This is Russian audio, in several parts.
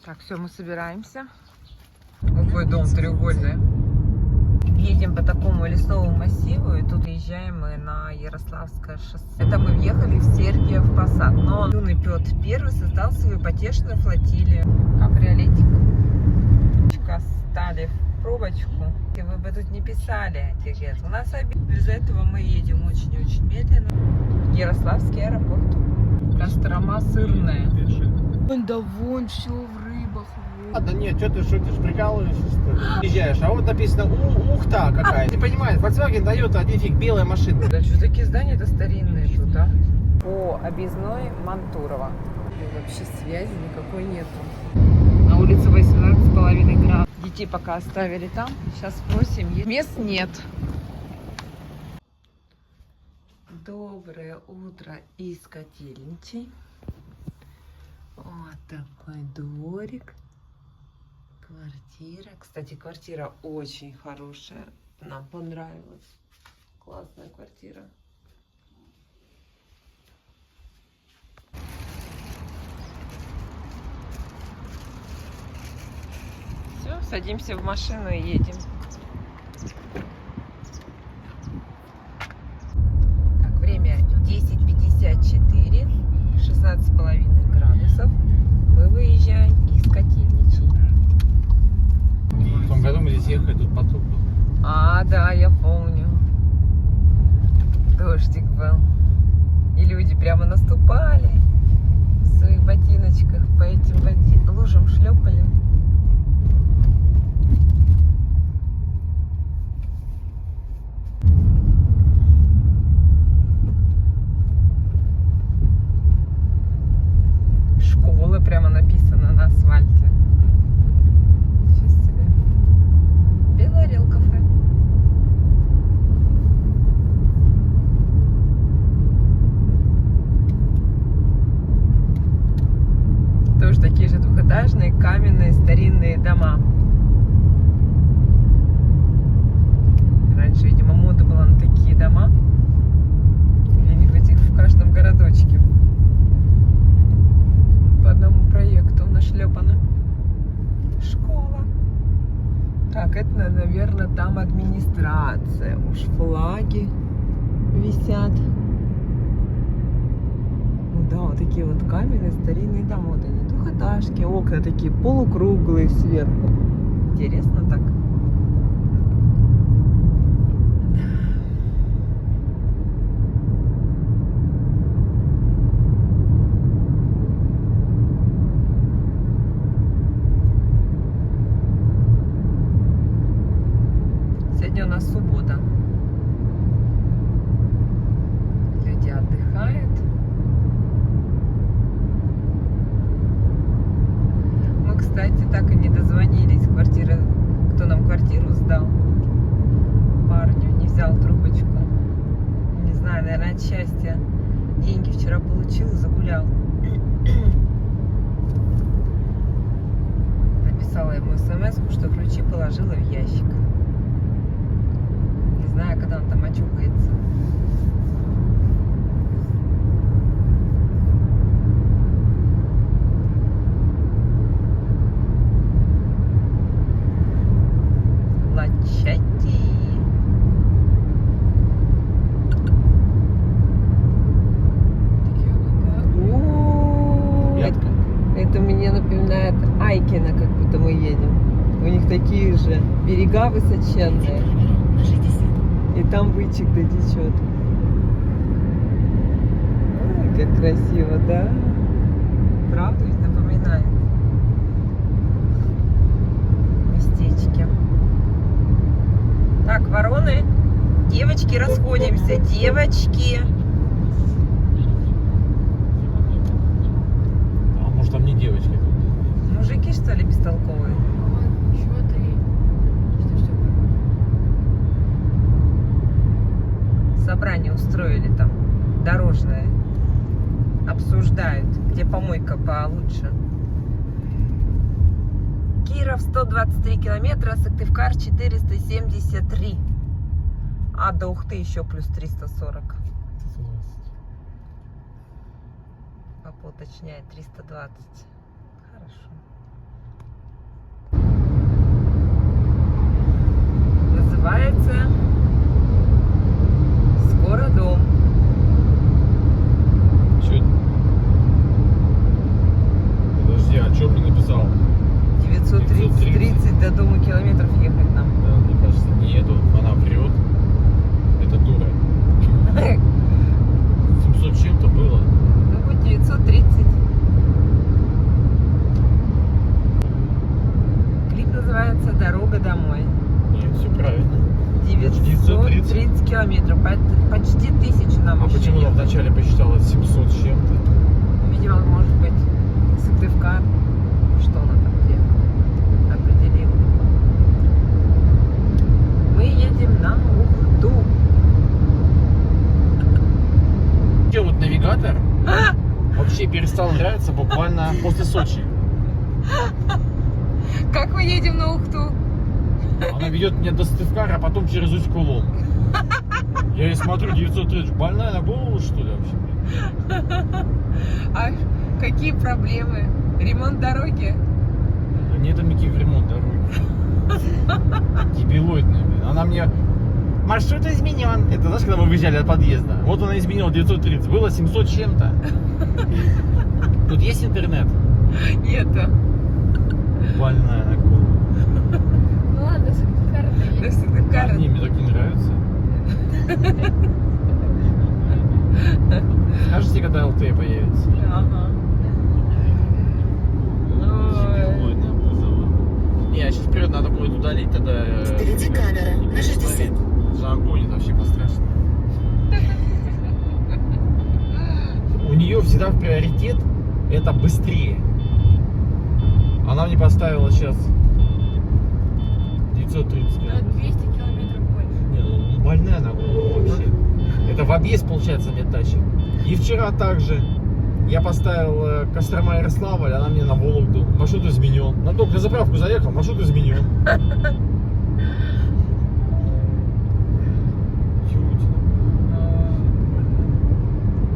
Так, все, мы собираемся. Какой дом треугольный. Едем по такому лесному массиву, и тут езжаем мы на Ярославское шоссе. Это мы въехали в Сергиев Посад. Но юный Петр I создал свою потешную флотилию. Кабриолетик. Стали в пробочку. И вы бы тут не писали этих лет. У нас из-за этого мы едем очень-очень медленно. Ярославский аэропорт. Кострома сырная. Да вон все в рыбах. А, да нет, что ты шутишь, прикалываешься, что ли? Езжаешь, а вот написано Ухта какая. Ты понимаешь, Volkswagen Toyota, один фиг, белая машина. Да что такие здания-то старинные тут, а? По объездной Мантурова. И вообще связи никакой нету. На улице 18,5 градусов. Детей пока оставили там. Сейчас спросим. Мест нет. Доброе утро из Котельничей. Вот такой дворик. Квартира. Кстати, квартира очень хорошая. Нам понравилась. Классная квартира. Все, садимся в машину и едем. Так, время 10:54, 16,5 градусов. Мы выезжаем из Котельничей. В том году мы здесь ехали, тут потоп был. А, да, я помню. Дождик был. И люди прямо наступали в своих ботиночках по этим лужам шлепали. Школа прямо написано на асфальте. Сейчас себе. Белорел кафе. Тоже такие же двухэтажные каменные старинные дома. Раньше, видимо, мода была на такие дома. Где-нибудь их в каждом городочке. По одному проекту нашлепано. Школа. Так, это, наверное, там администрация. Уж флаги висят. Ну да, вот такие вот каменные старинные дома. Вот они, двухэтажки, окна такие полукруглые сверху. Интересно так. Сегодня у нас суббота. Люди отдыхают. Мы, кстати, так и не дозвонились. Квартира, кто нам квартиру сдал, парню не взял трубочку. Не знаю, наверное, от счастья. Деньги вчера получил и загулял. Написала ему смс-ку, что ключи положила в ящик. Не знаю, когда он там очухается. Лачати. Это мне напоминает Айкино, как будто мы едем. У них такие же берега высоченные. И там бычек да течет. Ой, как красиво, да? Правда ведь напоминает? Местечки. Так, вороны. Девочки, расходимся. Девочки. А может там не девочки? Мужики, что ли, бестолковые? Собрание устроили там, дорожное. Обсуждают, где помойка получше. Киров 123 километра, Сыктывкар 473. А до Ухты еще плюс 340. Папа уточняет 320. Хорошо. до дома километров ехать нам. Да, мне кажется, нет, она врет. Это дура. 700 чем-то было. Ну, хоть 930. Клип называется «Дорога домой». Нет, все правильно. 930 километров. Почти 1000 нам А еще почему она ехать. вначале посчитала 700 с чем-то? Видимо, может быть, Сыктывкар. Что она там где определила. Мы едем на Ухту. Вообще вот навигатор вообще перестал нравиться буквально после Сочи. Как мы едем на Ухту? Она ведет меня до Сыктывкара, а потом через Усть-Кулом. Я ей смотрю, 930, больная на голову, что ли, вообще? А какие проблемы? Ремонт дороги? Да нет там никаких ремонт дороги. Дебилоидная, блин. Она мне... Маршрут изменен. Это знаешь, когда мы выезжали от подъезда? Вот она изменила 930. Было 700 с чем-то. Тут есть интернет? Это. Больная на голову. Ну ладно, Сыктывкар Да, доедем. Сыктывкар. Они мне так не нравятся. Скажите, когда ЛТ появится? Ага. Дебилоидная Бузова. Не, а сейчас вперед надо будет удалить, тогда... Впереди камера на 60. Загонит вообще по-страшному. У нее всегда в приоритет это быстрее. Она мне поставила сейчас 930 На километров. 200 километров больше. Не, ну больная она вообще. Это в объезд, получается, мне тащит. И вчера также я поставил Кострома Ярославль, она мне на Вологду. Маршрут изменен. На только на заправку заехал, маршрут изменен.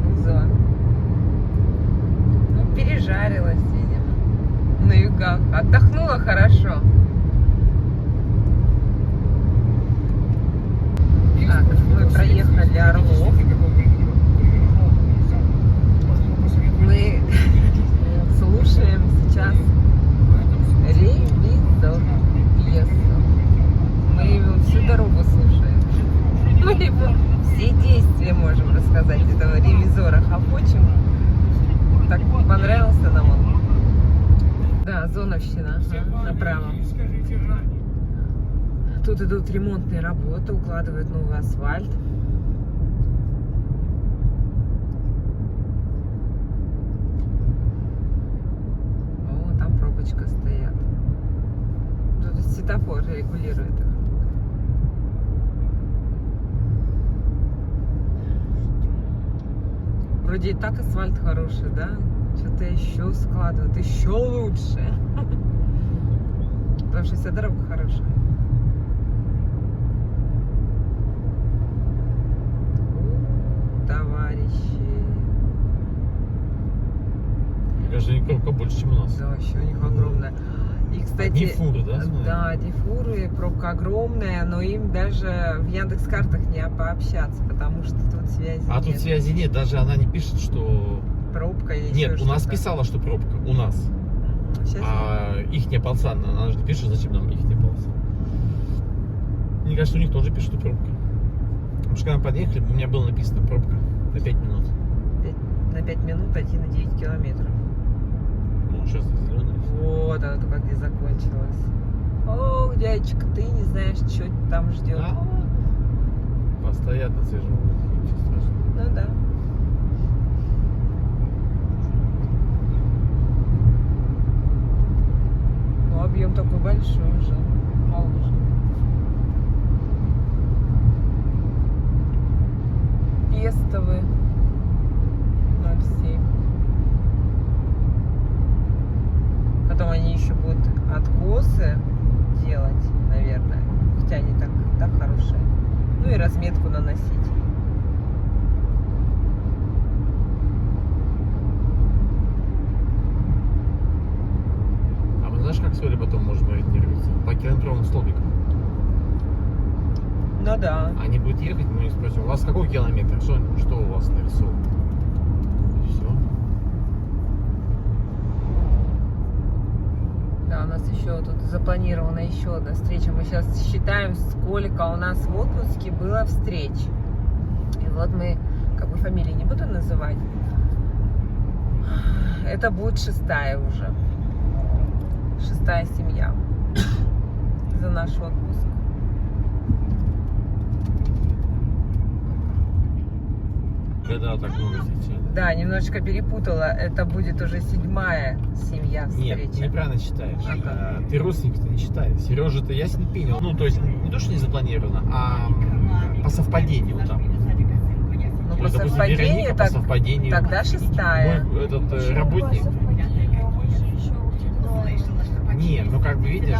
Бузова. Ну, пережарилась, видимо. На югах. Отдохнула хорошо. Так, мы проехали Орлов. Мы слушаем сейчас «Ревизор» пьесу. Мы его всю дорогу слушаем. Мы его все действия можем рассказать этого ревизора хохочем. Так понравился нам он. Да, Зоновщина, ага, направо. Тут идут ремонтные работы, укладывают новый асфальт. О, там пробочка стоят. Тут светофор регулирует их. Вроде и так асфальт хороший, да? Что-то еще складывают, еще лучше. Потому что вся дорога хорошая. Товарищи. Мне кажется, они пробка больше, чем у нас. Да, вообще у них огромная. И, кстати, Одни фуры, да, смотри? Да, одни фуры, пробка огромная, но им даже в Яндекс.Картах не пообщаться, потому что тут связи А нет. тут связи нет, даже она не пишет, что... Пробка или Нет, еще у нас что-то. писала, что пробка, у нас. Сейчас А ихняя полоса, она же не пишет, зачем нам ихняя полоса. Мне кажется, у них тоже пишут, что пробка. Потому что когда мы подъехали, у меня было написано пробка на 5 минут. на 5 минут 1,9 километров. Ну, сейчас зеленый. Вот она только где закончилась. Ох, дядечка, ты не знаешь, что там ждет. Постоянно свежем воздухе, ничего страшного. Ну да. Ну, объем такой большой уже. Малыш. Пестовый 0,7. Потом они еще будут откосы делать, наверное. Хотя они так хорошие. Ну и разметку наносить. А мы знаешь, как соли потом можем ориентироваться? По километровым столбикам. Ну да. Они будут ехать, мы их спросим, у вас какой километр? Что у вас нарисовано? И все. Да, Да, у нас еще тут запланирована еще одна встреча. Мы сейчас считаем, сколько у нас в отпуске было встреч. И вот мы, как бы фамилии не буду называть, это будет 6-я уже. 6-я семья за наш отпуск. Когда так много встреч? Да, немножечко перепутала. Это будет уже 7-я семья Нет, встреча. неправильно считаешь. Ага. Ты родственников-то не считаешь. Сережа-то ясен пень. Ну, то есть, не то, что не запланировано, а по совпадению там. Ну, То по есть, допустим, совпадению, Вероника по совпадению. тогда 6-я. Мой этот работник. Не, ну как бы видишь,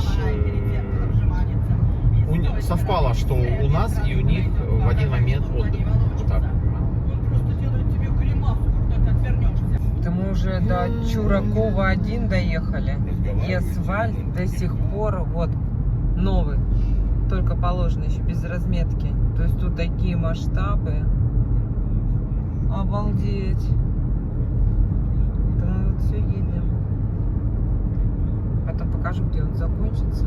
совпало, что у нас и у них в один момент отдых. Вот так. Это мы уже до Чуракова 1 доехали. И асфальт до сих пор вот новый. Только положено еще без разметки. То есть тут такие масштабы. Обалдеть. Да мы вот все едем. Потом покажу, где он закончится.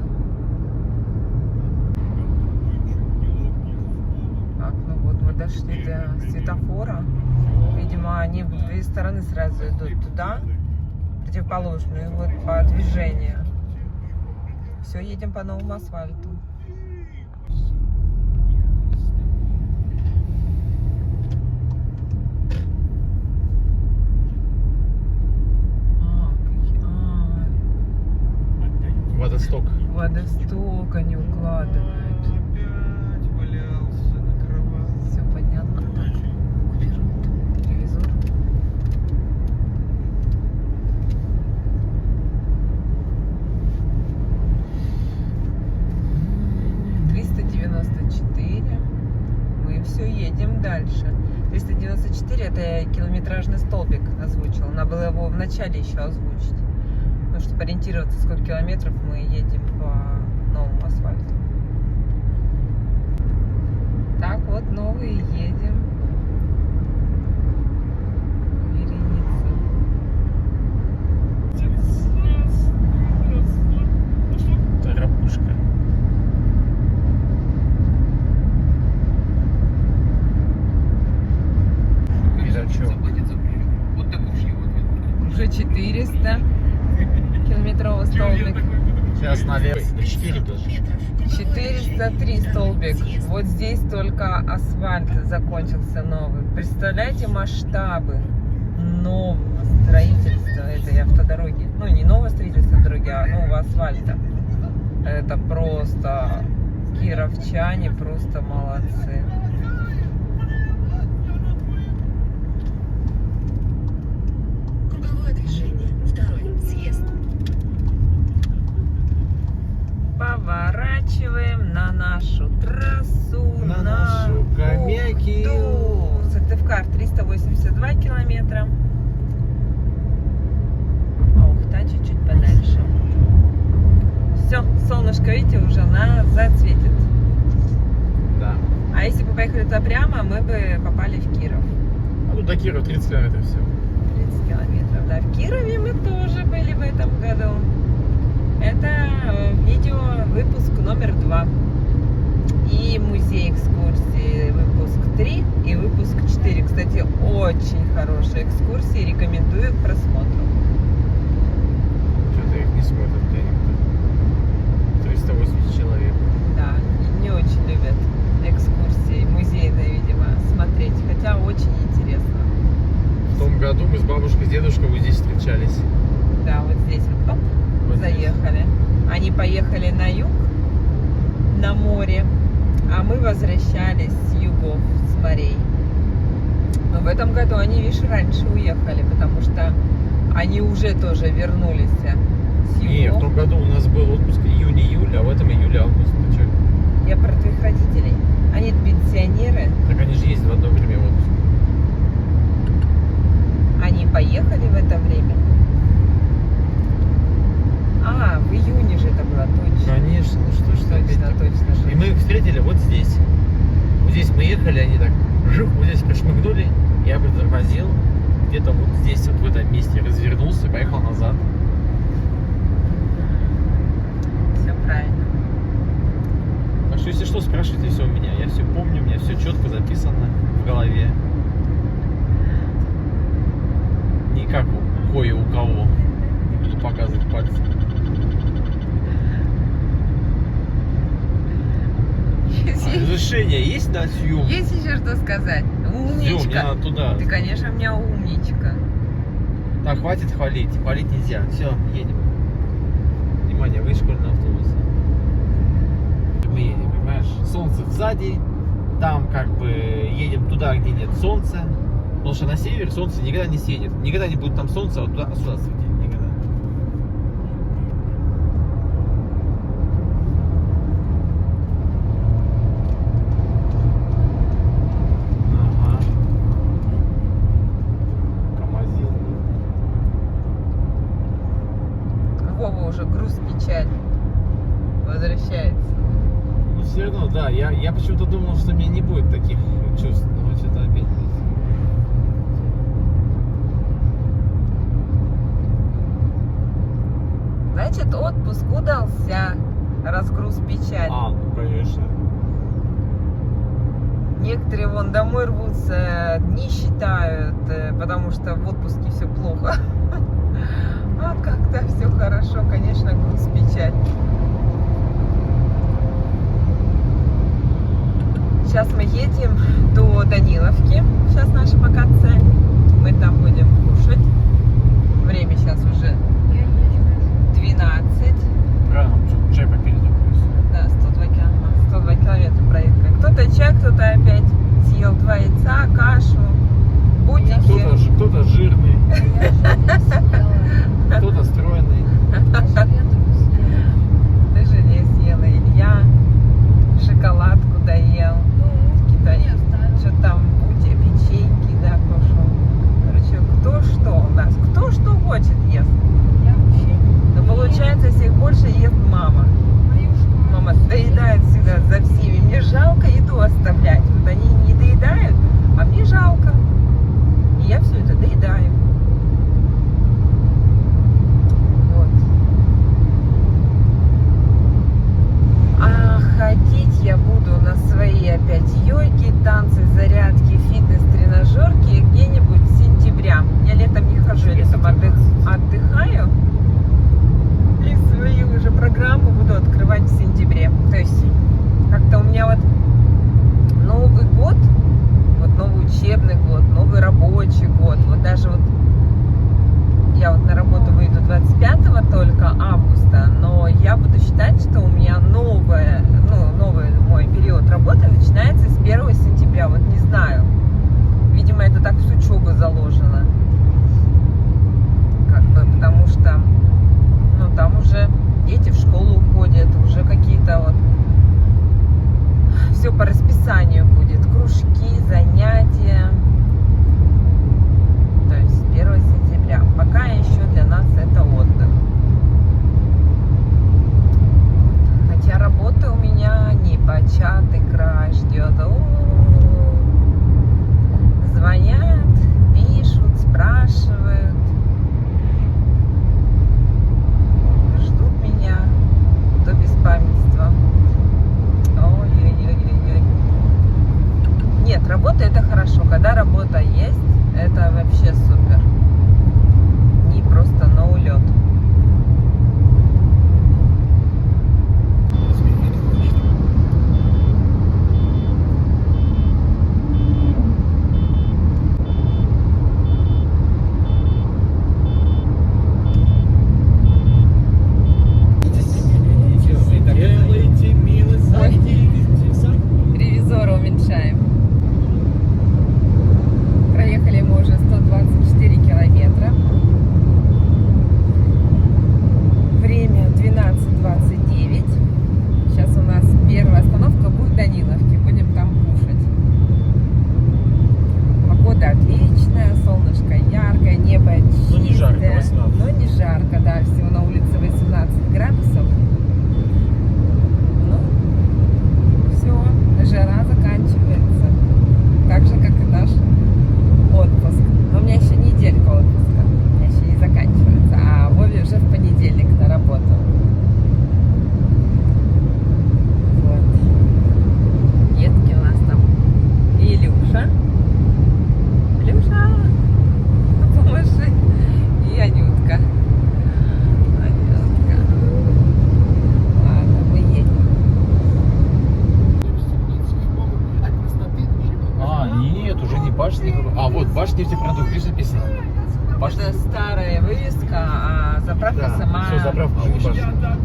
Так, ну вот мы дошли до светофора. Видимо, они в 2 стороны сразу идут туда, противоположную, вот по движению. Все, едем по новому асфальту. Водосток. Водосток они укладывают. Все понятно. Так, уберут телевизор. Мы все едем дальше. 394 это километражный столбик озвучил. Надо было его в начале еще озвучить. Ну, чтобы ориентироваться, сколько километров мы едем по новому асфальту. Так вот, новые едем. Вереница. Тарапушка. Уже 400 километровый столбик. Сейчас налево. 4 даже. 403 столбик. Вот здесь только асфальт закончился новый. Представляете масштабы нового строительства этой автодороги? Ну, не нового строительства дороги, а нового асфальта. Это просто кировчане просто молодцы. Круговое движение. 2-й съезд. Поворачиваем на нашу трассу, На нашу Камякию. Ухту. Сыктывкар 382 километра. А Ухта чуть-чуть подальше. Все, солнышко, видите, уже нас зацветит. Да. А если бы поехали туда прямо, мы бы попали в Киров. А тут до Кирова 30 километров всего. 30 километров, да. В Кирове мы тоже были в этом году. Это видео выпуск номер 2. И музей экскурсии выпуск 3 и выпуск 4. Кстати, очень хорошие экскурсии. Рекомендую к просмотру. Что-то их не смотрят, где-нибудь. 380 человек. Да, не очень любят экскурсии музейные, видимо, смотреть. Хотя очень интересно. В том году мы с бабушкой, с дедушкой вот здесь встречались. Да, вот здесь вот, оп, Вот заехали. Они поехали на юг, на море, а мы возвращались с югов, с морей. Но в этом году они, видишь, раньше уехали, потому что они уже тоже вернулись с югов. Не, в том году у нас был отпуск июнь-июль, а в этом июль-август. Ты что? Я про твоих родителей. Они пенсионеры, Так они же ездят в одно время в отпуск. они поехали в это время. А, в июне же это было точно. Конечно, ну что ж ты опять Точно, такое? точно. И мы их встретили вот здесь. Вот здесь мы ехали, они так жух, вот здесь прошмыгнули. Я притормозил. Где-то вот здесь, вот в этом месте развернулся, поехал назад. разрешение есть на съем? Есть еще что сказать? Всё, мне Умничка. надо туда. Ты, конечно, у меня умничка. Так, хватит хвалить. Хвалить нельзя. Все, едем. Внимание, вы школьный автобус. Мы едем, понимаешь? Солнце сзади. Там как бы едем туда, где нет солнца. Потому что на север солнце никогда не светит. Никогда не будет там солнца, а вот туда, сюда светит. Никогда. Ага. Камазин. Вова уже груз, печаль возвращается. Ну все равно, да. Я почему-то думал, что у меня не будет таких чувств. Но что-то опять есть. Значит, отпуск удался. Разгруз печаль. Ну конечно. Некоторые вон домой рвутся, дни считают, потому что в отпуске все плохо. А когда все хорошо, конечно, груз печаль. Сейчас мы едем до Даниловки. Сейчас наша вакация. Мы там будем кушать. Время сейчас уже Я не 12. Правильно, что чай попили такой. Да, 102 километра проехали. Кто-то чай, кто-то опять съел 2 яйца, кашу, бутики. Кто-то жирный, я съела. кто-то стройный. Ты желе съела, Илья шоколадку доел. Какие-то Не оставила. что там, печеньки, да, кушал. Короче, кто что у нас, кто что хочет ест. Я вообще не. Но получается, всех больше ест мама. Мою школу. Мама доедает всегда за всеми. Мне жалко еду оставлять. Вот они не доедают, а мне жалко. И я все это доедаю. Вот. А ходить я буду на свои опять йоги, танцы, зарядки, фитнес-тренажерки где-нибудь с сентября. Я летом не хожу, я летом отдыхаю. И свою уже программу буду открывать в сентябре. То есть как-то у меня вот Новый год, вот новый учебный год, новый рабочий год, вот даже вот я вот на работу выйду 25 только августа, но я буду считать, что у меня новый мой период работы начинается с 1 сентября, вот не знаю. Видимо, это так с учебы заложено. Как бы, потому что там уже дети в школу уходят, уже какие-то вот все по расписанию будет, кружки, занятия. То есть 1 сентября. Пока еще для нас это отдых. Хотя работы у меня непочатый край ждет. Звонят, пишут, спрашивают. Ждут Башнефтепродукт, видишь, написано? Это старая вывеска, а заправка Да, сама. все, заправка не башня. Да.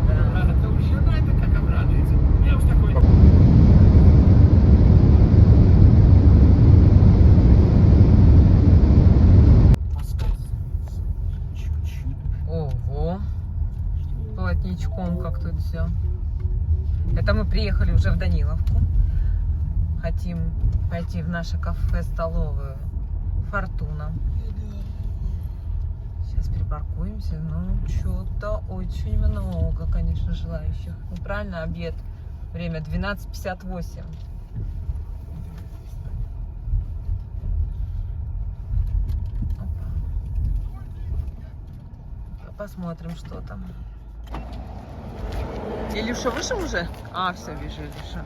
Ого, плотничком как тут все. Это мы приехали уже в Даниловку. Хотим пойти в наше кафе-столовую Фортуна. Сейчас припаркуемся. Ну, что-то очень много, конечно, желающих. Ну, правильно, обед. Время 12:58. Посмотрим, что там. Илюша вышел уже? А, все, вижу, Илюша.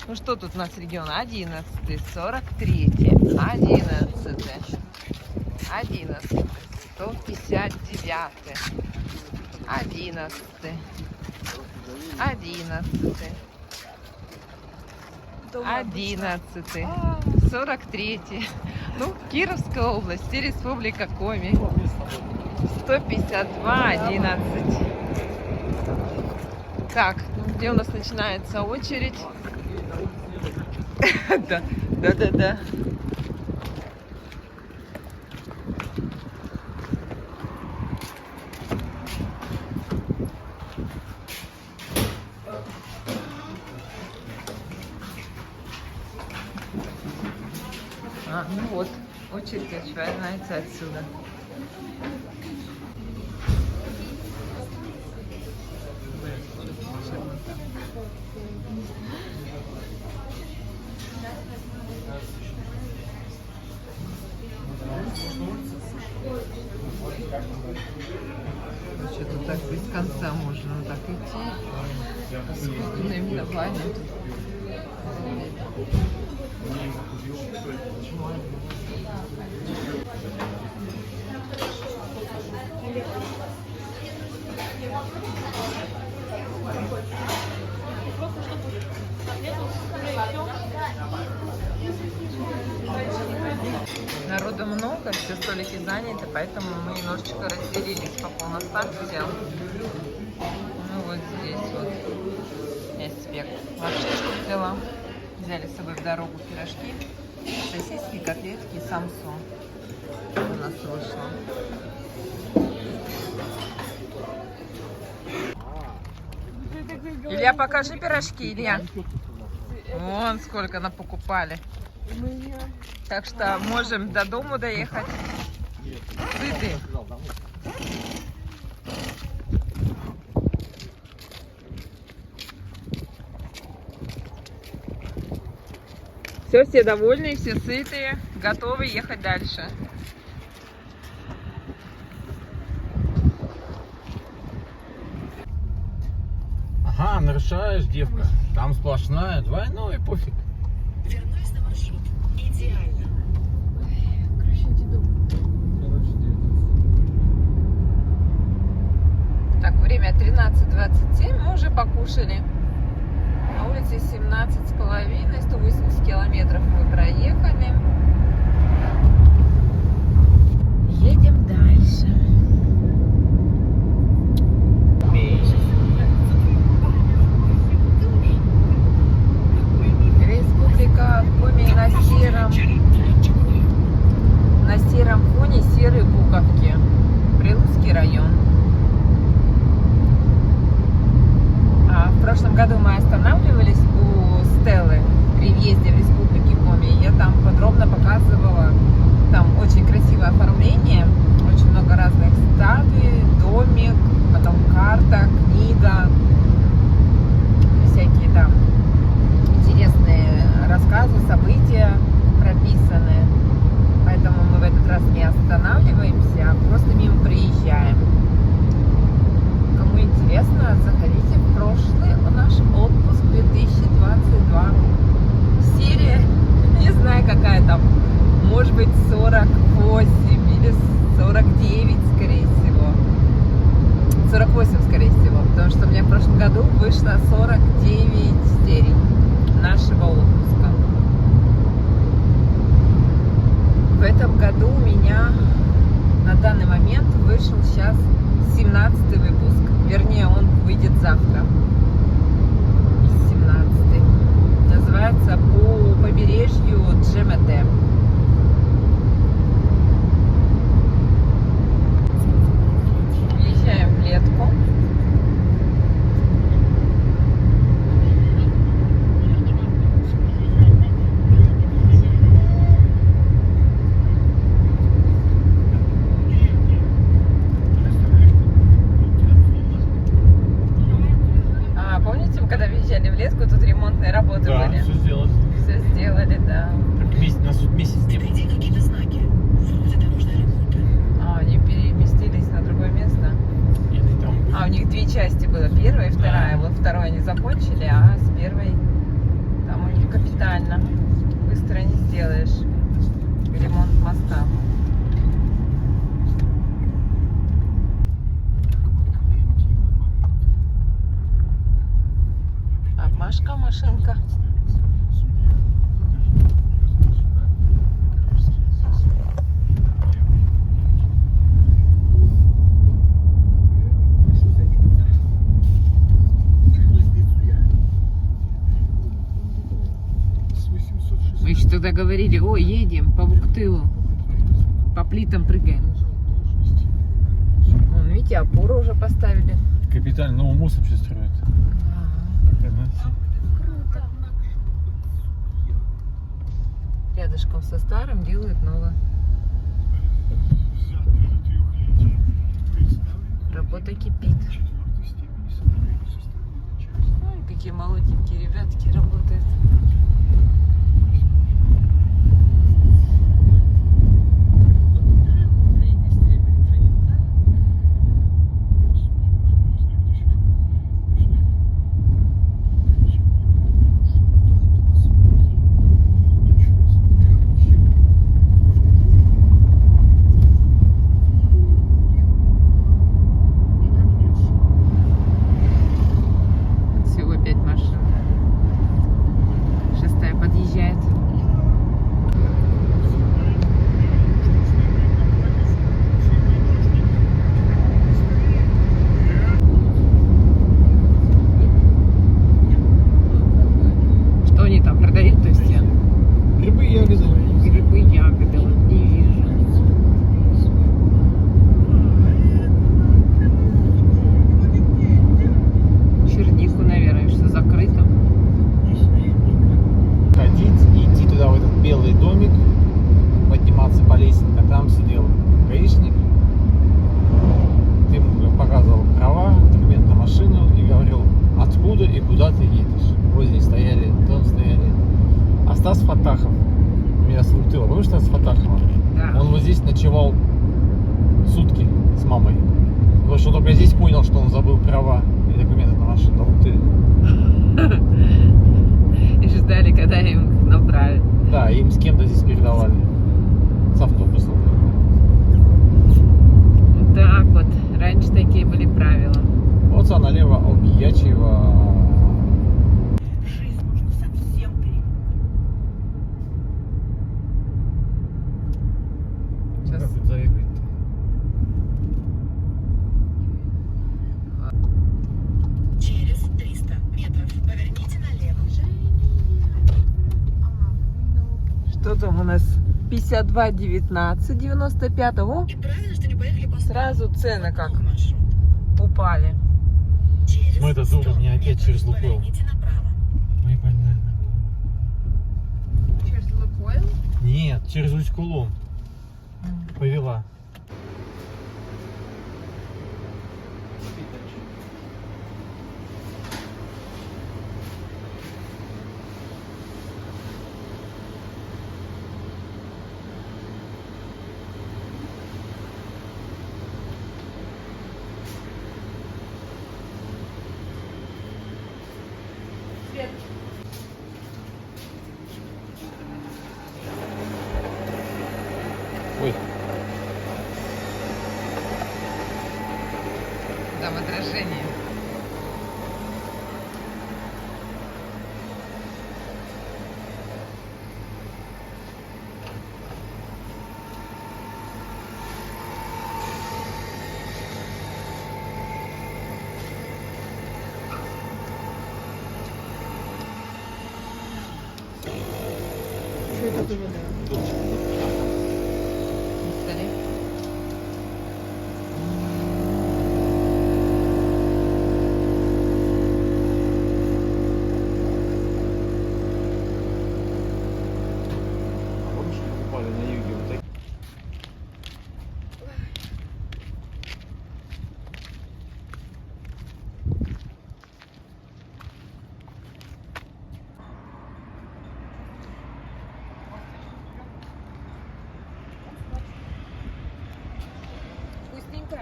Ну что тут у нас регион? 11, 43, 11, 11, 159, 11, 11, 11, 43. Ну, Кировская область и Республика Коми. 152, 11. Так, где у нас начинается очередь? Да. А, ну вот, очередь начинается отсюда. Что-то так без конца можно вот так идти. С наименованием. Народу много, все столики заняты, поэтому мы немножечко разделились. Папа у нас так взял. Ну вот здесь вот. Я себе лапшичку взяла. Взяли с собой в дорогу пирожки, сосиски, котлетки и самсу. У нас вышло. Илья, покажи пирожки, Илья. Вон сколько напокупали. Так что можем до дому доехать. Сыты. Все довольны, все сытые, готовы ехать дальше. Ага, нарушаешь, девка. Там сплошная, двойной, пофиг. Вернусь на маршрут. Идеально. Так, время 13:27, мы уже покушали. На улице 17,5, 180 километров мы проехали. Едем дальше. Республика Коми на сером фоне серой буковки. Прилуцкий район. В прошлом году мы останавливались у Стеллы при въезде в Республику Коми. Я там подробно показывала. Там очень красивое оформление, очень много разных статуй, домик, потом карта, книга, всякие там интересные рассказы, события прописаны. Поэтому мы в этот раз не останавливаемся, а просто мимо приезжаем. Кому интересно, заходите в прошлый наш отпуск 2022. Серия, не знаю какая там, может быть 48 или 49, скорее всего. 48, скорее всего, потому что у меня в прошлом году вышло 49 серий нашего отпуска. В этом году у меня на данный момент вышел сейчас 17-й выпуск. Вернее, он выйдет завтра. 17-й. Называется «По побережью Джемете». Въезжаем в Летку. Помните, когда въезжали в Летку, тут ремонтные работы Да, были? все сделать. Все сделали, да. Нас тут месяц не было. Впереди какие-то знаки. Вроде дорожной ремонта. Они переместились на другое место. Или там были. У них две части было, первая и вторая. Вот вторую они закончили, а с первой там у них капитально. Быстро не сделаешь. Ремонт моста. Машка, машинка. Мы еще тогда говорили, ой, едем по Буктылу, по плитам прыгаем. Вон, видите, опору уже поставили. Капитально новый мост вообще строят. Круто. Рядышком со старым делают новое. Работа кипит. Ой, какие молоденькие ребятки работают. Всего 5 машин. 6-я подъезжает. Что они там продают, то есть? Грибы, ягоды. Грибы, ягоды, вот не вижу. Чернику, наверное, что закрыто. Ходить и идти туда, в этот белый домик, подниматься по лестнице. Там сидел гаишник. Ты ему показывал права, документ на машину и говорил, откуда и куда ты едешь. Возле стояли, там стояли. А Стас Фатахов, меня с Буктыла, помнишь Стас Фатахова? Да. Он вот здесь ночевал сутки с мамой. Потому что он только здесь понял, что он забыл права и документы на машину. В Буктыле. И ждали, когда им направят. Да, им с кем-то здесь передавали. С автобусом. Так вот, раньше такие были правила. Вот а налево Объячьего. Жизнь можно совсем переменить. Сейчас. Как тут заехать-то? Через 300 метров поверните налево. Что там у нас? 52,19, 95. О, И правильно, что не поехали по сразу цены как маршрут. упали. Через Мы это 100 дура, мне опять метров через Лукойл. поверните направо. Ой, больная. Через Лукойл? Нет, через Усть-Кулом. Повела. Ой, Там отражение. А помнишь, мы покупали на юге вот такие? Вкусненько.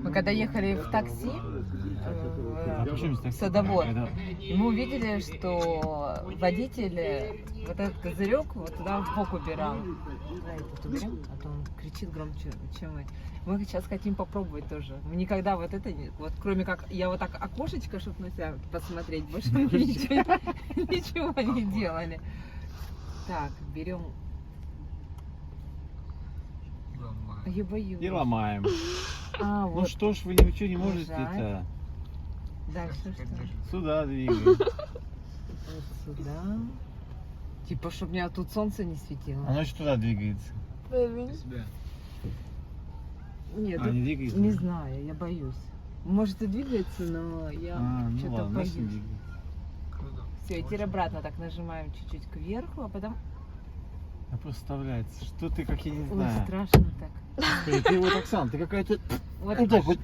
Мы когда ехали в такси в Садовод, и мы увидели, что водитель вот этот козырек вот туда в бок убирал. Да, этот уберем, а то он кричит громче, чем мы. Мы сейчас хотим попробовать тоже. Мы никогда вот это, вот кроме как я вот так окошечко, чтобы на себя посмотреть, больше мы ничего не делали. Так, берем. Я боюсь. И ломаем. А, Ну вот. что ж вы ничего не можете-то? Дальше что? Сюда двигаем. Вот сюда. Типа, чтобы меня тут солнце не светило. Оно еще туда двигается. Нет, А, тут не двигается? не знаю, я боюсь. Может и двигается, но я Ну что-то ладно, боюсь. значит, не двигается. Все, и теперь обратно так нажимаем чуть-чуть кверху, а потом... А просто вставляется. Что ты, как я не Ой, знаю. страшно так. Ты вот Оксан, ты какая-то... Вот, Вот так вот.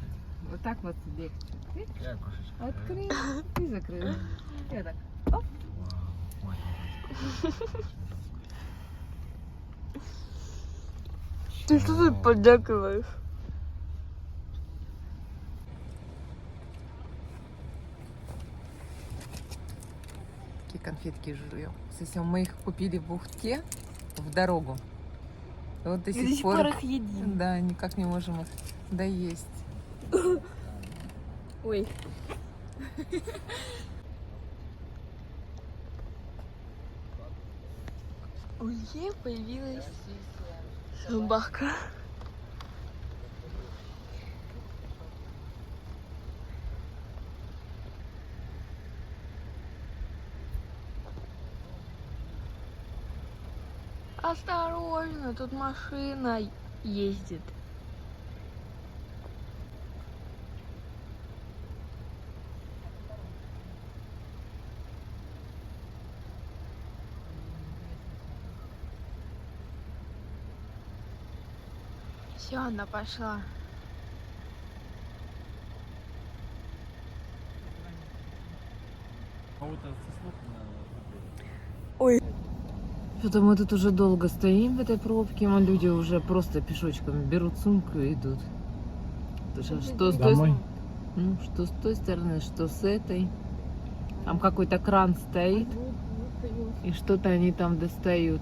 вот так вот легче. Открыл и закрыл. И так. Оп. Ты что тут поддакиваешь? Такие конфетки жуем. Совсем мы их купили в Ухте в дорогу. И вот до сих пор их едим. да, никак не можем их доесть. Ой. У Ильи появилась собака. Осторожно, тут машина ездит. Все, она пошла. Что-то мы тут уже долго стоим в этой пробке, вон люди уже просто пешочком берут сумку и идут. Потому что с той, Домой? ну, что с той стороны, что с этой. Там какой-то кран стоит, и что-то они там достают.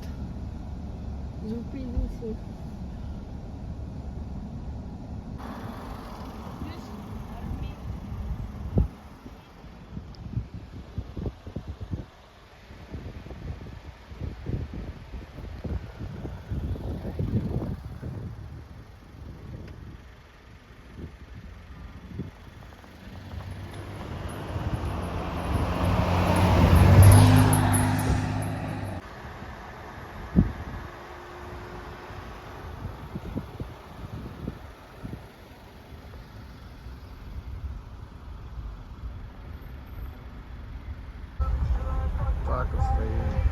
Так вот стоим.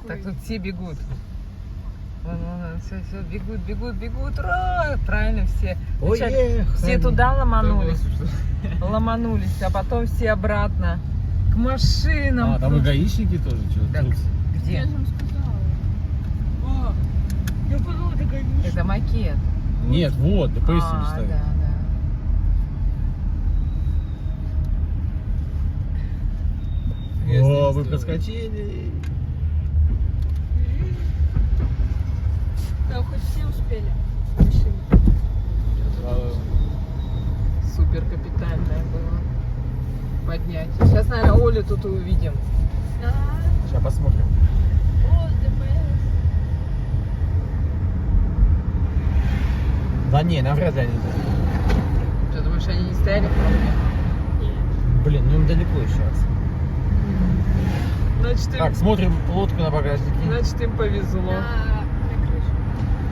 Так тут все бегут. Вон, все, бегут, бегут, бегут. Ура! Правильно, все. Вначале все туда ломанулись. Ломанулись, а потом все обратно к машинам. А, там и гаишники тоже что-то. Так, где? Я же вам сказала. Я подумала, это гаишник. Это макет. Нет, вот, да поясни А, ставят. да, да. О, вы проскочили. Да, хоть все успели. в машине. Супер капитальное было поднять. Сейчас, наверное, Олю тут и увидим. Да. Сейчас посмотрим. О, ДПС. Да не, навряд ли они тут. Ты думаешь, они не стояли в пробке? Блин, ну им далеко еще раз. Значит, Так, смотрим лодку на багажнике. значит, им повезло. На крыше.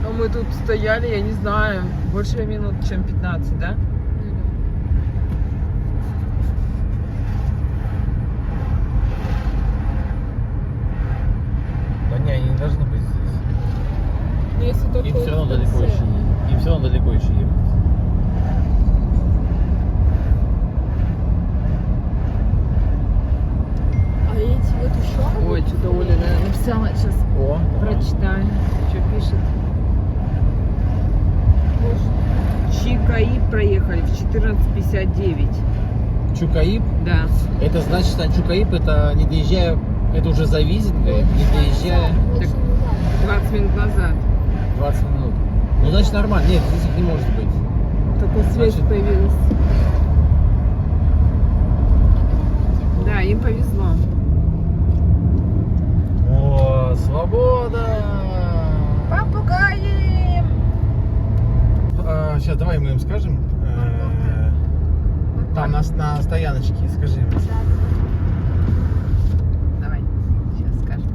А мы тут стояли, я не знаю, больше минут, чем 15, да? Да не, они не должны быть здесь. Но если только Им все равно в далеко конце. еще. Им все равно далеко еще ехать. А эти вот еще? Ой, что-то Оля, наверное, написала. Сейчас О, прочитаем, что пишет. Чикаи проехали в 14:59. Чукаиб. Да. Это значит, а Чукаиб это не доезжая, это уже за Визингой, не доезжая Так, 20 минут назад. 20 минут. Ну значит нормально. Нет, здесь их не может быть. Только связь Значит- появилась. Да, им повезло. О, свобода! Попугаи! Сейчас давай мы им скажем. Там на стояночке, скажи им. Давай, сейчас скажем.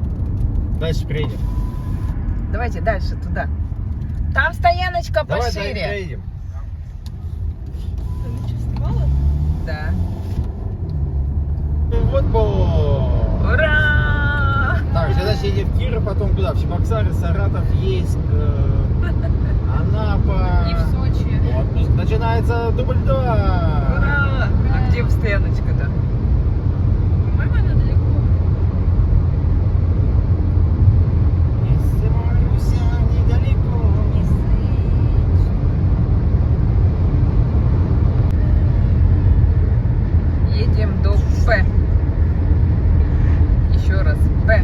Дальше приедем. Давайте дальше, туда. Там стояночка Давай пошире. приедем. Ты что, снимала? Да. Вот бо! Ура! Так, сейчас едем в Киров, потом куда? В Чебоксары, Саратов, Ейск, Анапа. И в Сочи. Отпуск начинается, дубль 2. Ура! А где стояночка-то? По-моему, она далеко. Если Маруся недалеко. Едем до П. Еще раз. П.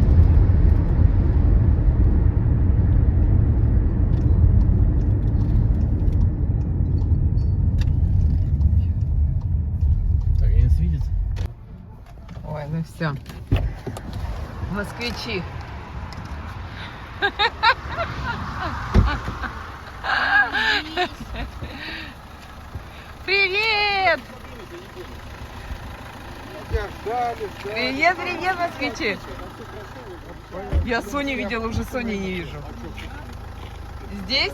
Так, они нас видят? Ой, ну все. Москвичи. Привет! Привет, привет, москвичи! Я Соню видела, уже Сони не вижу. Здесь?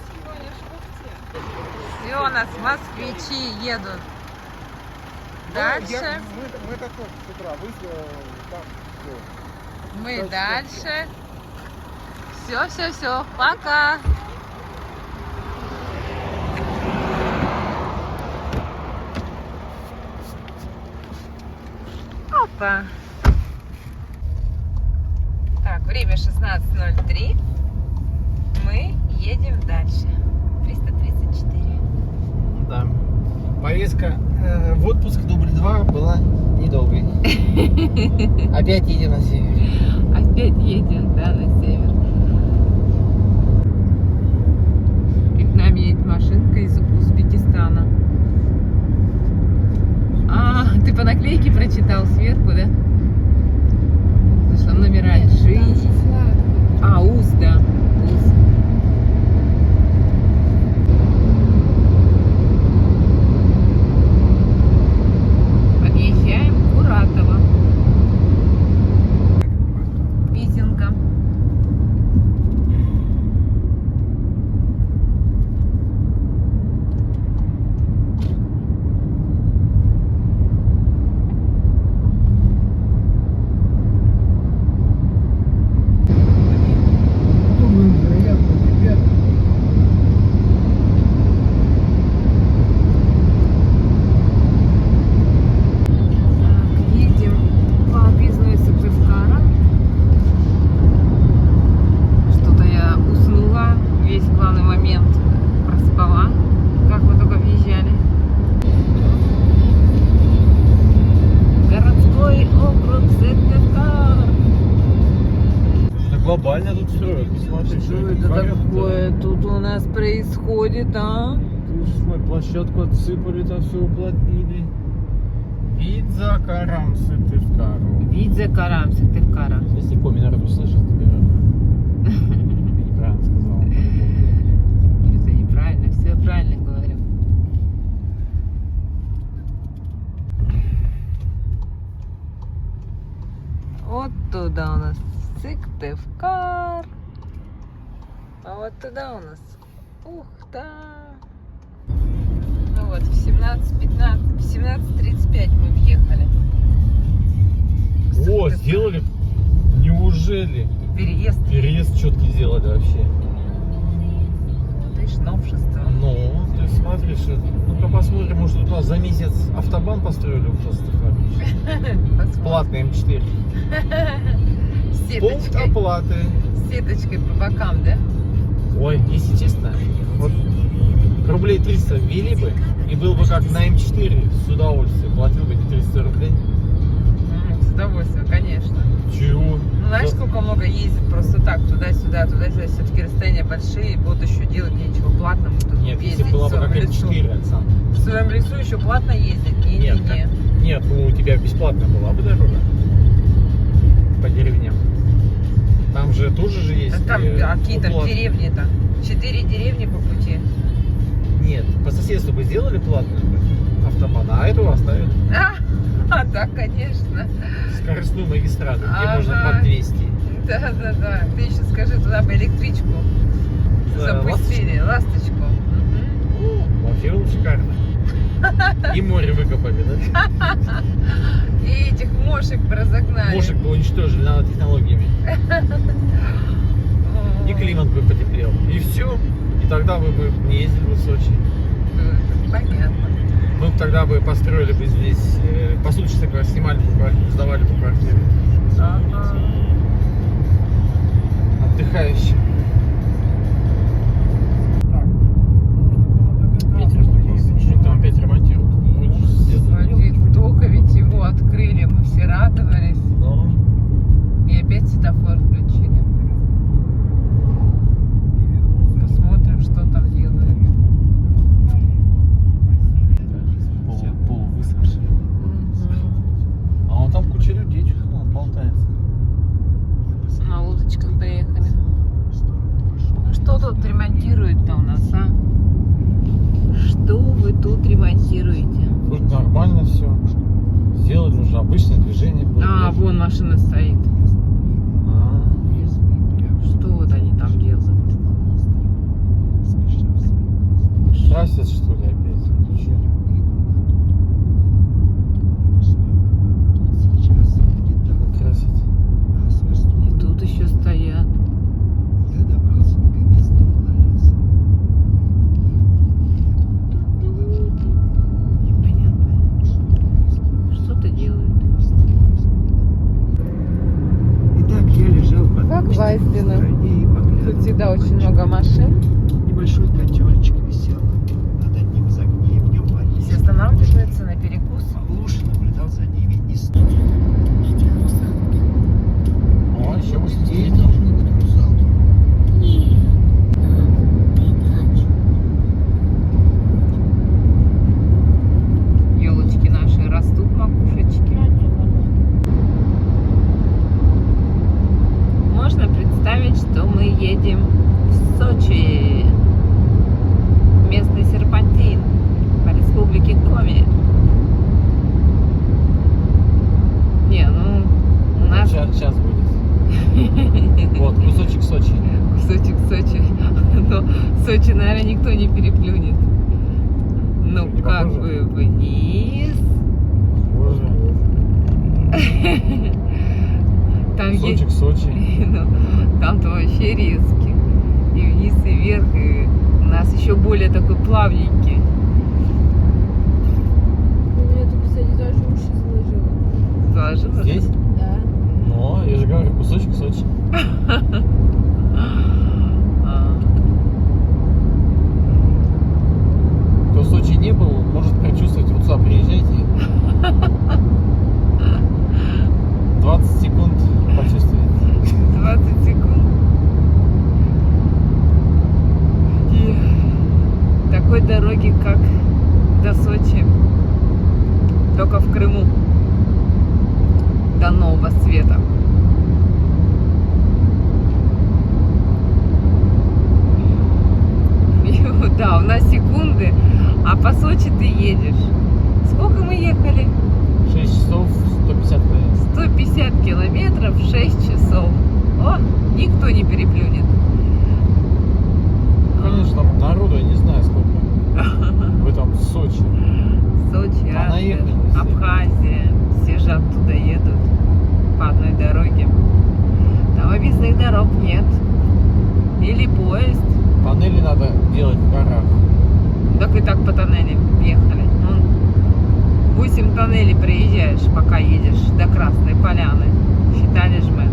Все, у нас москвичи едут. Дальше. Мы так с утра, вы там Мы дальше. Все, пока. Опа. Так, время 16:03. Мы едем дальше. 334. Да. Поездка в отпуск дубль 2 была недолгой. Опять едем на север. Опять едем, да, на север. И к нам едет машинка из Узбекистана. А, ты по наклейке прочитал сверху, да? Потому что номера жизнь. А, УЗ, да. УЗ. Подъезжаем к Куратово. Визинга. глобально тут строят. Посмотри, Что это такое тут у нас происходит, а? Площадку отсыпали, там все уплотнили. Вид за карам Сыктывкару. Вид за карам Сыктывкара. Если коми народ услышит, теперь ты неправильно сказал. Это неправильно, все я правильно говорю. Вот туда у нас Сыктывкар. А вот туда у нас Ухта. Ну вот, в 17:15, в 17:35 мы въехали. О, сделали? Неужели? Переезд. Переезд четкий сделали вообще. Вот видишь, новшество. Ну, ты смотришь, ну-ка посмотрим, может тут у нас за месяц автобан построили в Сыктывкаре. Платный М4. С Пункт сеточкой. оплаты. С сеточкой по бокам, да? Ой, если честно, вот рублей 300 ввели бы, и был бы как на М4, с удовольствием платил бы эти 300 рублей. С удовольствием, конечно. Чего? Ну, знаешь, сколько много ездит просто так, туда-сюда, туда-сюда. Все-таки расстояния большие, будут еще делать нечего платно. Мы тут Нет, если ездить была в бы как своем лесу. М4, Александр. В своем лесу еще платно ездить. Нет, Не-не-не. Нет, ну у тебя бесплатно была бы дорога по деревням. Там же тоже же есть. А там какие там уплаты. деревни-то? 4 деревни по пути. Нет, по соседству бы сделали платную автобан, а эту оставят. А, да, конечно. Скоростную магистраль, где Ага. можно под 200. Да. Ты еще скажи, туда бы электричку Да, запустили, ласточку. Мгм. Вообще было шикарно. И море выкопали, да? И этих мошек бы разогнали. Мошек бы уничтожили нанотехнологиями. О, И климат бы потеплел. И все. И тогда мы бы не ездили в Сочи. Понятно. Мы бы тогда бы построили бы здесь посуточно, снимали бы квартиру, сдавали бы квартиру. Ага. Отдыхающим. Опять ремонтируют. Что там опять ремонтируют? Вроде же сделали. Смотри, только ведь его открыли, мы все радовались. Но И опять светофор включили. Посмотрим, что там делают. полувысохший. А вон там куча людей, что там болтается. На лодочках доехали. Ну что тут ремонтируют-то у нас, а? Что вы тут ремонтируете? Тут нормально все. Сделали уже обычное движение. было. А, вон машина стоит. А, Что вот они там делают? красят, что ли, опять? Ну, чё? Красят. И тут еще стоят. Непонятно. Что-то делают. Итак, я лежал под Как кустиком в Вайсбино. стороне и поглядывал Тут всегда на очень мальчика. много машин. Небольшой котелочек висел над одним из огней, в нем варили. Все останавливаются на перекус. Павлуша наблюдал за ними и снова. О, еще Здесь быстрее. должны быть русалки. Елочки наши растут, макушечки. Можно представить, что мы едем в Сочи. Местный серпантин по республике Коми. Не, ну у нас Сейчас будет. Вот, кусочек Сочи. кусочек Сочи. Но Сочи, наверное, никто не переплюнет. Ну, Не как похоже? бы вниз. Боже. Там есть. Кусочек Сочи. Ну, там-то вообще резкий. И вниз, и вверх. И у нас еще более такой плавненький. Я тут, кстати, даже уши заложила. Заложила? Здесь? Да. Но, я же говорю, кусочек Сочи. А, Кто в Сочи не был, может прочувствовать. Вот сюда приезжайте. 20 секунд почувствуете. 20 секунд. Сочи только в Крыму до нового света. Да, у нас секунды, а по Сочи ты едешь. Сколько мы ехали? 6 часов 150 км. 150 километров, 6 часов. О, никто не переплюнет. Конечно, там народу я не знаю сколько. В этом Сочи. Сочи, А наехали все. Абхазия. Все же оттуда едут по одной дороге. Там объездных дорог нет. Или поезд. Панели надо делать в горах. Так и так по тоннелям ехали. 8 тоннелей проезжаешь, пока едешь до Красной Поляны. Считали ж мы.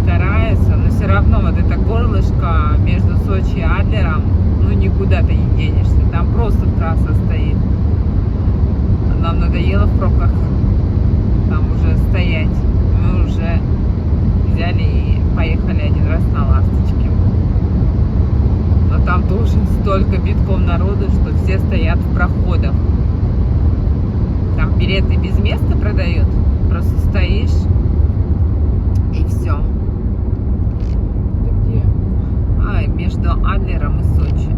Стараются, но все равно вот это горлышко между Сочи и Адлером, ну никуда ты не денешься. Там просто трасса стоит. Нам надоело в пробках там уже стоять. Мы уже взяли и поехали один раз на Ласточке. Но там тоже столько битком народу, что все стоят в проходах. Там билеты без места продают. Просто стоишь и все. Это где? Между Адлером и Сочи.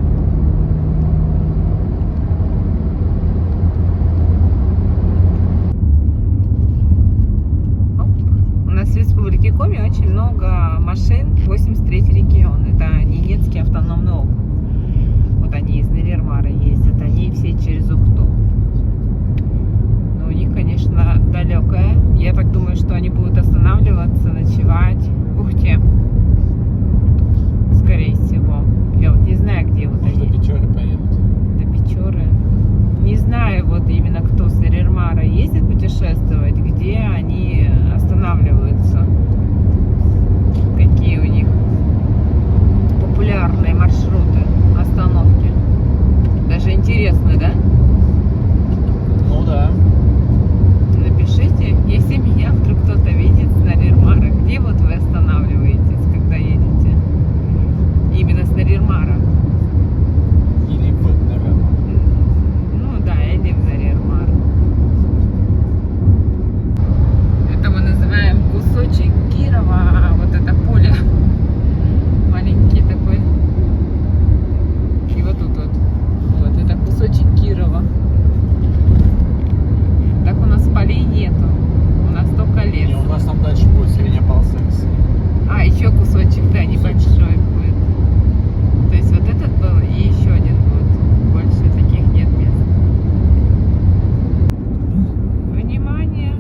Оп. У нас в Республике Коми очень много машин. 83-й регион. Это Ненецкий автономный округ. Вот они из Нарьяр-Мара ездят. Они все через Ухту. Но у них, конечно, далекая. Я так думаю, что они будут останавливаться, ночевать в Ухте. Скорее всего. Я вот не знаю, где вот Может, они. до Печоры поедут. До Печоры. Не знаю, вот именно кто с Нарьяр-Мара ездит путешествовать, где они останавливаются. Какие у них популярные маршруты, остановки. Даже интересно, да? Ну да. Напишите, если меня вдруг кто-то видит с Нарьяр-Мара, где вот вы останавливаетесь, когда едете? Именно с Нарьяр-Мара. Или в Нарьяр-Мар. Ну да, или в Нарьяр-Мар. Это мы называем кусочек Кирова. Вот это поле. Маленький такой. И вот тут вот. Вот, это кусочек Кирова. Так у нас полей нету. У нас только лес. Не, у нас там дальше будет средняя полоса леса. А, еще кусочек, да, небольшой будет. То есть вот этот был и еще один будет. Больше таких нет мест. Внимание!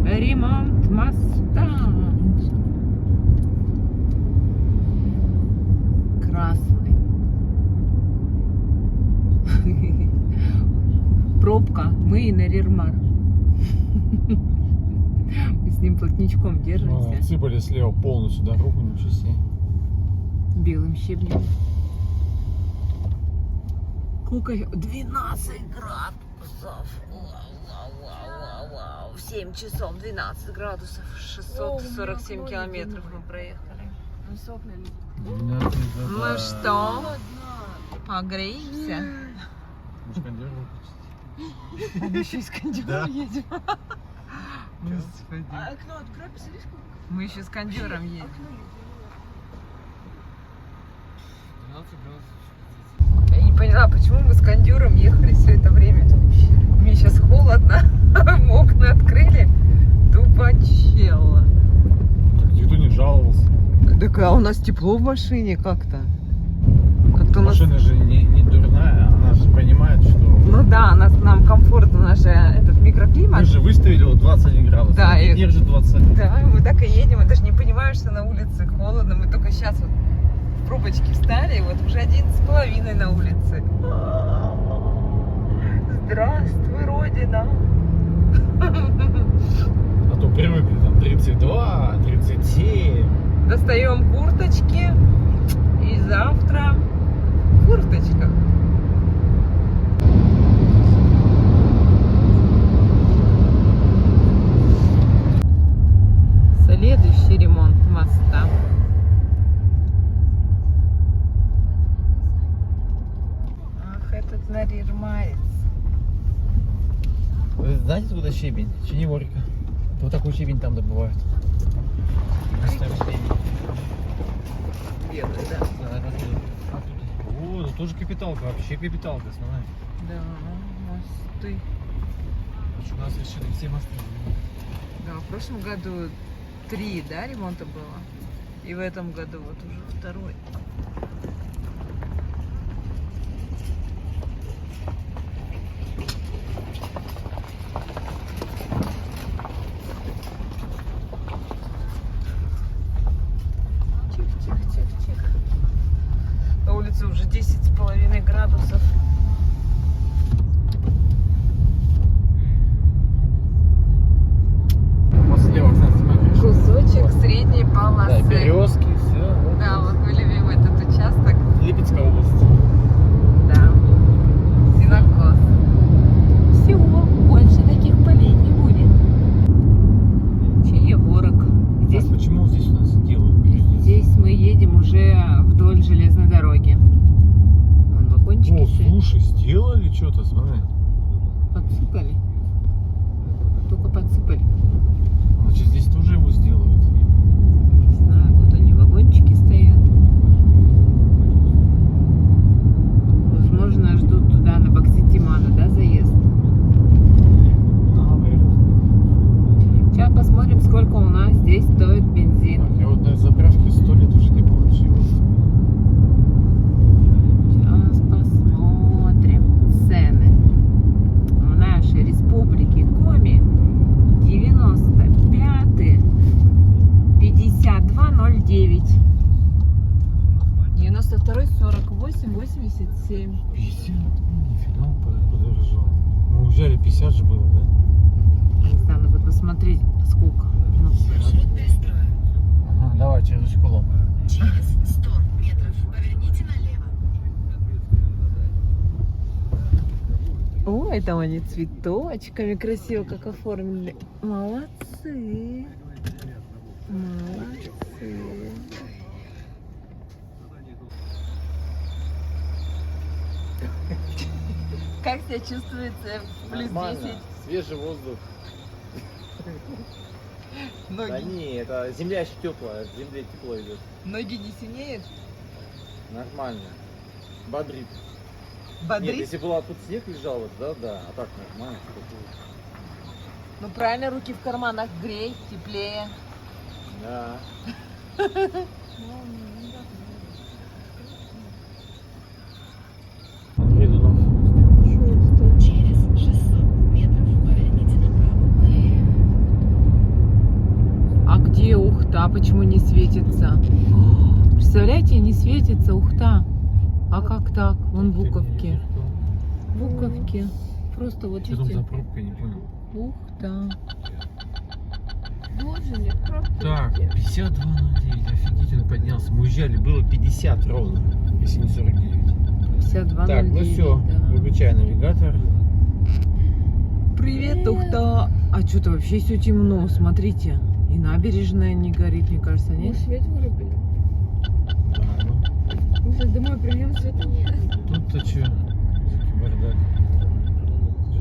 Ремонт моста. Красный. Пробка. Мы и Нарьяр-Мар. Мы с ним плотничком держимся. Сыпали слева полностью дорогу, ничего себе. Белым щебнем. Сколько? 12 градусов. Вау. В 7 часов 12 градусов. 647 километров мы проехали. Ну, сок налить. Ну что? Погреемся? Мы еще и с кондером едем. Господи. А окно открой, посмотри, сколько. Мы еще с кондером едем. Я не поняла, почему мы с кондером ехали все это время. Мне сейчас холодно. Мы окна открыли. Тупочело. Так никто не жаловался. Так а у нас тепло в машине как-то. Как-то у нас... Машина же не дурная, она же понимает, что... Ну да, нам комфортно, у нас же этот микроклимат. Мы же выставили вот 21 градус, Да, а и- держит 20. Да, мы так и едем, мы даже не понимаем, что на улице холодно. Мы только сейчас вот в пробочке встали, и вот уже 11:30 на улице. Здравствуй, Родина! А то привыкли там 32, 37. Достаем курточки, и завтра в курточках. Следующий ремонт моста. Ах, этот Нарьяр-Мар. поднимается. Вы знаете, откуда щебень? Чиневорика. Вот такой щебень там добывают. Белый, да? Да, это оттуда. О, это тоже капиталка, вообще капиталка, смотри. Да, мосты. У нас решили все мосты. Да, в прошлом году 3, да, ремонта было? И в этом году вот уже 2. Чих-чих-чих-чих. На улице уже 10,5 градусов. Слева, кстати, смотри. Кусочек средней полосы. Да, березки, все. Да, вот мы любим этот участок. Липецкая область. Да. Синокос. Все, больше таких полей не будет. Чаеворок. Здесь, Почему здесь у нас делают? здесь мы едем уже вдоль железной дороги. Вон вагончики О, стоят. слушай, сделали что-то, смотри. Подсыпали. Только подсыпали. Значит, здесь тоже его сделают. Не знаю, вот они вагончики стоят. Возможно, ждут туда на Бакситимана, да, заезд? Наверное. Сейчас посмотрим, сколько у нас здесь стоит бензин. Я вот на заправке 100 лет уже не получил. Сейчас посмотрим цены. В нашей республике Коми 95 52,09. 92 48 87. 50? Нифига подорожал. Мы уезжали, 50 же было, да? Не знаю, надо посмотреть, сколько. Ну, Маршрут перестроен. Ага, давай, через школу. Через 100 метров поверните налево. ой, там они цветочками красиво как оформили. Молодцы. Молодцы. Как себя чувствуете в плюс 10? Свежий воздух. Да Ноги, не, это земля еще теплая, в земле тепло идет. ноги не синеют? Нормально. Бодрит. Нет, Бодрит? если была тут снег лежал, вот, да, да, а так нормально. Ну правильно, руки в карманах грей, теплее. Да. Гридунов. Через 600 метров поверните направо. А где Ухта? Почему не светится? Представляете, не светится Ухта. А как так? Вон буковки. Буковки. Просто вот Что там за видите. пробка, не понял. Ухта. Боже, нет, правда. Так, 52,09, офигеть, он поднялся. Мы уезжали, было 50 ровно, если не 49. 52,09. Так, ну все, да. выключай навигатор. Привет, Ухта. А что-то вообще все темно, смотрите. И набережная не горит, мне кажется, Мы нет? свет вырубили. Да, ну, Мы сейчас домой придем, света нет. тут-то что, бардак.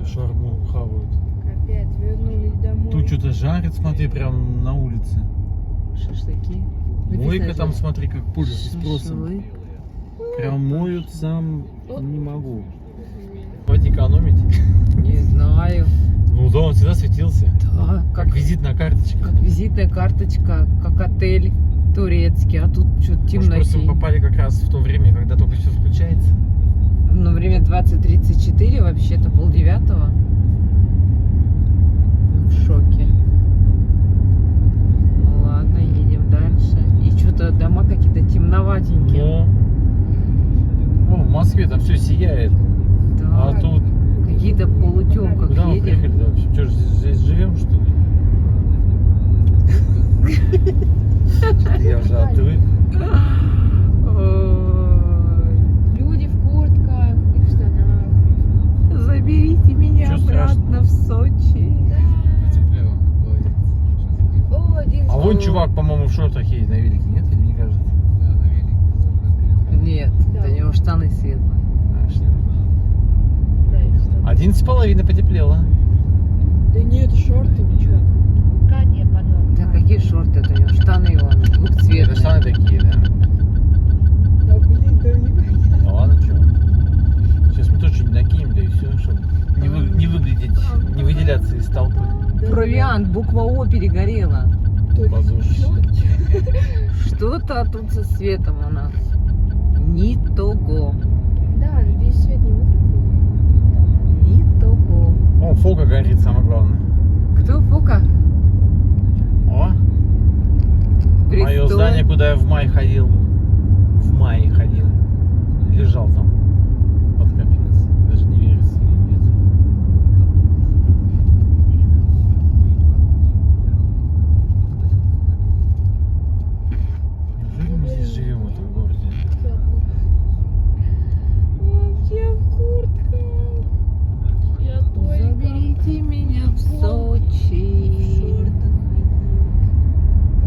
Шарму хавают. Капец, вернулись домой. Тут что-то жарит, смотри, прям на улице. Шашлыки. Мойка там, смотри, как пользуется спросом. Шашлык. Прям моют сам не могу. Давайте экономить. Не знаю. Ну да, он всегда светился. Да, Как визитная карточка. как визитная карточка, как отель турецкий, а тут что-то Может, просто темнотень. мы попали как раз в то время, когда только все включается. Ну, время 20:34, вообще-то 8:30. В шоке. Ну ладно, едем дальше. И что-то дома какие-то темноватенькие. Но... О, в Москве там все сияет. Да, А тут какие-то полутемках куда мы едем. приехали вообще? Что, здесь живем, что ли? Я уже отвык. Ой, Люди в куртках и в штанах. заберите меня Чё обратно в Сочи. О, один. А вон чувак, по-моему, в шортах едет на велике, нет? Или не кажется? Нет, Да. у него штаны светлые. А, что? Да, 11,5 потеплело. Да нет, шорты, ничего. Да какие шорты это у него? Штаны вон, Это двухцветные. штаны такие, да. Да блин, да не понятно. Да ладно, что? Сейчас мы тоже что-нибудь накинем, да и все, чтобы не выглядеть, не выделяться из толпы. Провиант, буква О перегорела. Позоришься. Что-то тут со светом у нас. Ни того. Да, весь свет не выключил. Ни того. О, фока горит, самое главное. Кто Фока? О, мое Бристоль. здание, куда я в мае ходил. Лежал там под капельницей. Даже не верится. Неужели мы здесь живем в этом городе? Вообще в куртках. Я только. Заберите меня в Сочи.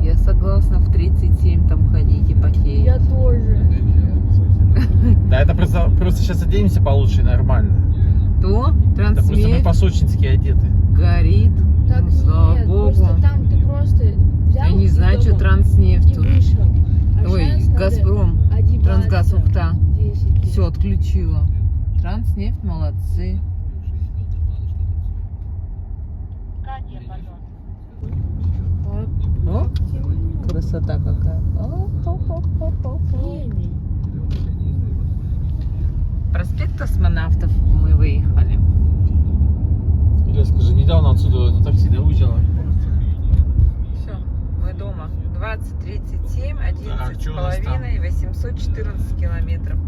Я согласна в 37 там ходить и потеть. Я тоже. Да, это просто сейчас оденемся получше и нормально. То Да просто мы Транснефть по-сочински одеты. горит. Так Ну, слава нет, богу. просто там ты просто взял Я не и знаю, что дома, Транснефть и тут. вышел. А Ой, щас надо Газпром. одеваться. Трансгаз Ухта. 10 лет. Все отключила. Транснефть молодцы. О, красота какая. Гений. Проспект Космонавтов мы выехали. Илья, скажи, недавно отсюда на такси уезжала. Все, мы дома. 20:37, Так, чё у нас там? 11,5 и 814 километров.